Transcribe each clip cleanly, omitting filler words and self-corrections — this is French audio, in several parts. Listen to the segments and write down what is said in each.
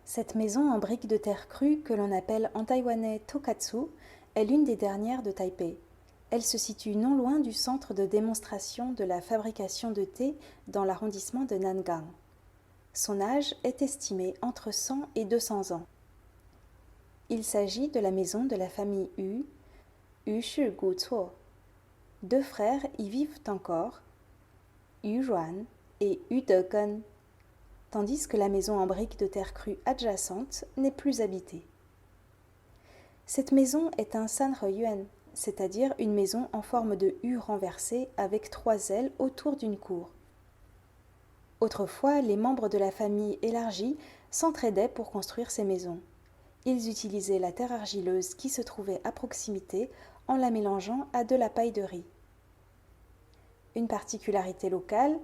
Cette maison en briques de terre crue, que l'on appelle en taïwanais Tokatsu, est l'une des dernières de Taipei. Elle se situe non loin du centre de démonstration de la fabrication de thé dans l'arrondissement de Nangang. Son âge est estimé entre 100 et 200 ans. Il s'agit de la maison de la famille Yu Shigucuo. Deux frères y vivent encore, Yu Ruan et Yu Degen, tandis que la maison en briques de terre crue adjacente n'est plus habitée. Cette maison est un sanreyuan, c'est-à-dire une maison en forme de U renversée avec 3 ailes autour d'une cour. Autrefois, les membres de la famille élargie s'entraidaient pour construire ces maisons. Ils utilisaient la terre argileuse qui se trouvait à proximité en la mélangeant à de la paille de riz. Une particularité locale,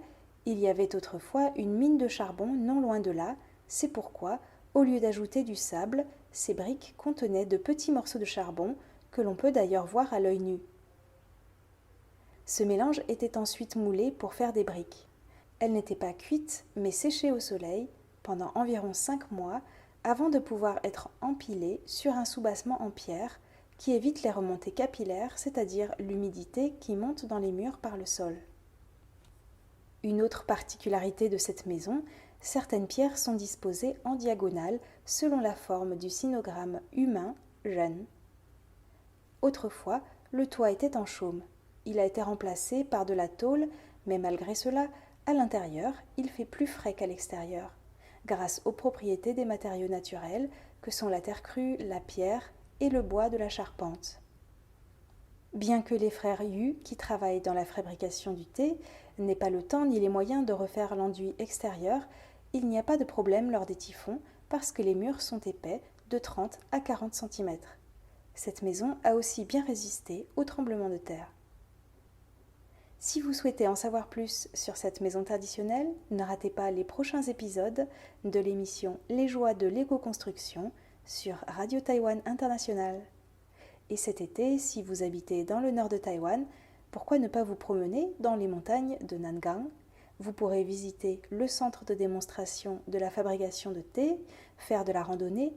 il y avait autrefois une mine de charbon non loin de là, c'est pourquoi, au lieu d'ajouter du sable, ces briques contenaient de petits morceaux de charbon que l'on peut d'ailleurs voir à l'œil nu. Ce mélange était ensuite moulé pour faire des briques. Elles n'étaient pas cuites, mais séchées au soleil pendant environ 5 mois avant de pouvoir être empilées sur un soubassement en pierre qui évite les remontées capillaires, c'est-à-dire l'humidité qui monte dans les murs par le sol. Une autre particularité de cette maison, certaines pierres sont disposées en diagonale selon la forme du sinogramme humain Ren. Autrefois, le toit était en chaume. Il a été remplacé par de la tôle, mais malgré cela, à l'intérieur, il fait plus frais qu'à l'extérieur, grâce aux propriétés des matériaux naturels que sont la terre crue, la pierre et le bois de la charpente. Bien que les frères Yu, qui travaillent dans la fabrication du thé, n'aient pas le temps ni les moyens de refaire l'enduit extérieur, il n'y a pas de problème lors des typhons parce que les murs sont épais de 30 à 40 cm. Cette maison a aussi bien résisté aux tremblements de terre. Si vous souhaitez en savoir plus sur cette maison traditionnelle, ne ratez pas les prochains épisodes de l'émission Les joies de l'éco-construction sur Radio Taïwan International. Et cet été, si vous habitez dans le nord de Taïwan, pourquoi ne pas vous promener dans les montagnes de Nangang? Vous pourrez visiter le centre de démonstration de la fabrication de thé, faire de la randonnée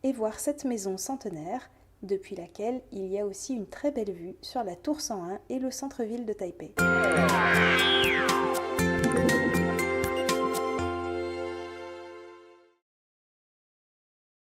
et voir cette maison centenaire, depuis laquelle il y a aussi une très belle vue sur la Tour 101 et le centre-ville de Taipei.